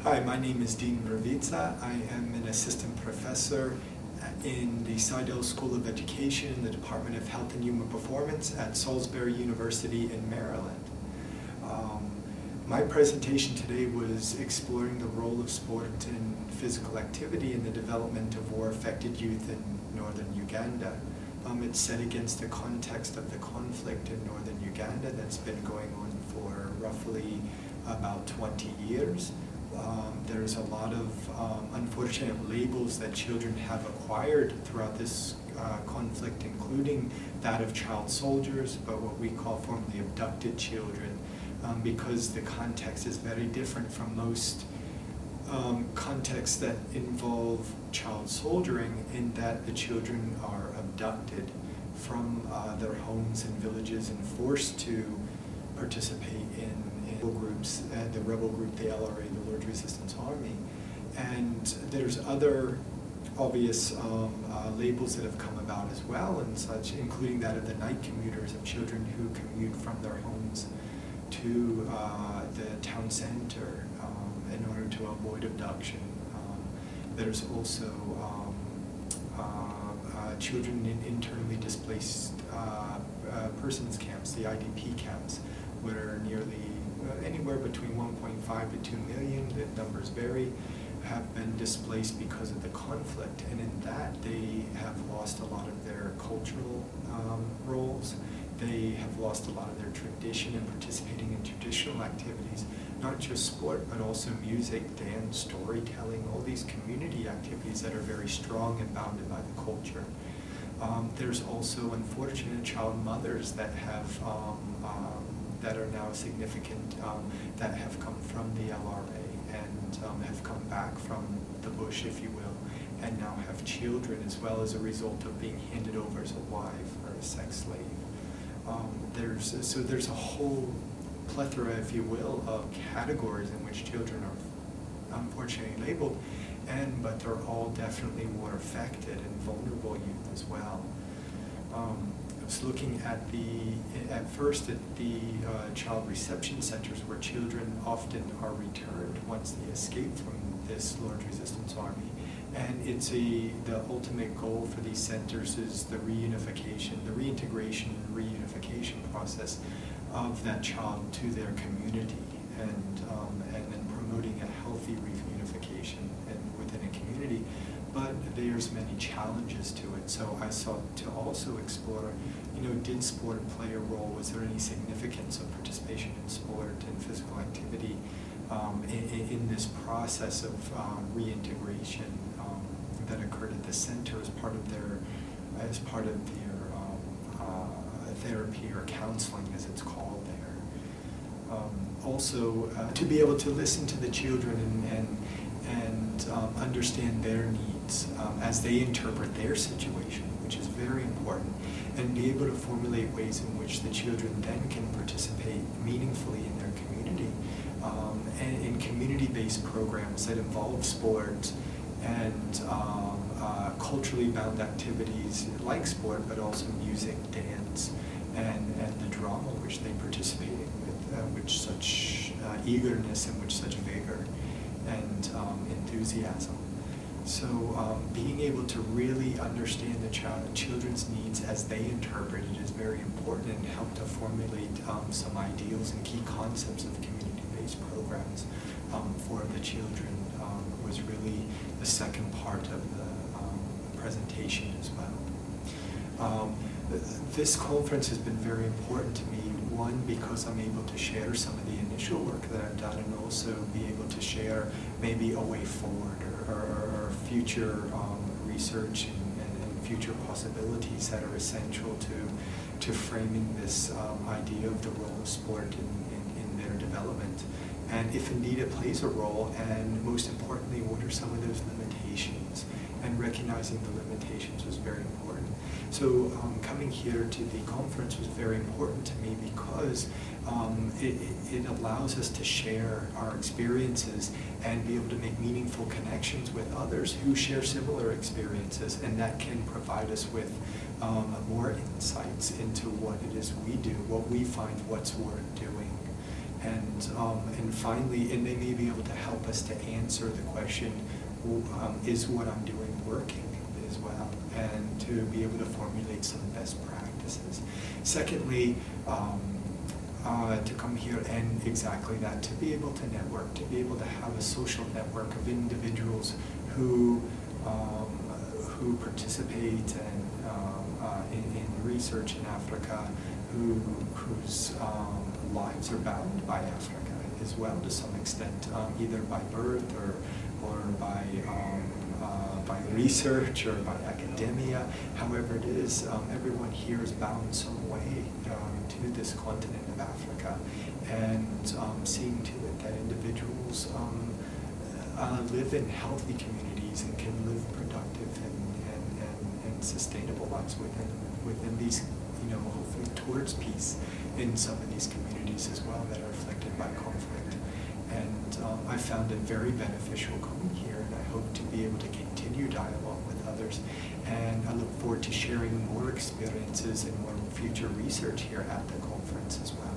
Hi, my name is Dean Ravizza. I am an assistant professor in the Seidel School of Education in the Department of Health and Human Performance at Salisbury University in Maryland. My presentation today was exploring the role of sport and physical activity in the development of war-affected youth in northern Uganda. It's set against the context of the conflict in northern Uganda that's been going on for roughly about 20 years. There's a lot of unfortunate labels that children have acquired throughout this conflict, including that of child soldiers, but what we call formerly abducted children, because the context is very different from most contexts that involve child soldiering, in that the children are abducted from their homes and villages and forced to participate in groups, the rebel group, the LRA, the Lord's Resistance Army. And there's other obvious labels that have come about as well and such, including that of the night commuters, of children who commute from their homes to the town center in order to avoid abduction. There's also children in internally displaced persons camps, the IDP camps, where nearly anywhere between 1.5 to 2 million, the numbers vary, have been displaced because of the conflict, and in that they have lost a lot of their cultural roles. They have lost a lot of their tradition in participating in traditional activities, not just sport, but also music, dance, storytelling, all these community activities that are very strong and bounded by the culture. There's also unfortunate child mothers that have that are now significant, that have come from the LRA and have come back from the bush, if you will, and now have children as well as a result of being handed over as a wife or a sex slave. There's a whole plethora, if you will, of categories in which children are unfortunately labeled, but they're all definitely war affected and vulnerable youth as well. I was looking at first at the child reception centers, where children often are returned once they escape from this Lord's Resistance Army. And it's the ultimate goal for these centers is the reunification, the reintegration and reunification process of that child to their community, and then promoting a healthy reunification and within a community. But there's many challenges to it, so I sought to also explore, did sport play a role? Was there any significance of participation in sport and physical activity in this process of reintegration that occurred at the center as part of their therapy or counseling, as it's called there. Also, to be able to listen to the children and understand their needs as they interpret their situation, which is very important, and be able to formulate ways in which the children then can participate meaningfully in their community, and in community-based programs that involve sport and culturally bound activities like sport, but also music, dance, and the drama which they participate in with such eagerness and with such vigor and enthusiasm. So being able to really understand the children's needs as they interpret it is very important, and help to formulate some ideals and key concepts of community-based programs for the children was really the second part of the presentation as well. This conference has been very important to me, one, because I'm able to share some of the initial work that I've done, and also be able to share maybe a way forward or future research and future possibilities that are essential to framing this idea of the role of sport in their development. And if indeed it plays a role, and most importantly, what are some of those limitations? And recognizing the limitations was very important. So coming here to the conference was very important to me, because it allows us to share our experiences and be able to make meaningful connections with others who share similar experiences, and that can provide us with more insights into what it is we do, what we find what's worth doing. And finally, and they may be able to help us to answer the question, is what I'm doing working as well, and to be able to formulate some best practices. Secondly, to come here and exactly that, to be able to network, to be able to have a social network of individuals who participate in research in Africa, whose lives are bound by Africa as well to some extent, either by birth or by research or by academia. However it is, everyone here is bound some way to this continent of Africa, and seeing to it that individuals live in healthy communities and can live productive and sustainable lives within these, hopefully towards peace in some of these communities as well that are afflicted by conflict. And I found it very beneficial coming here, and I hope to be able to continue dialogue with others. And I look forward to sharing more experiences and more future research here at the conference as well.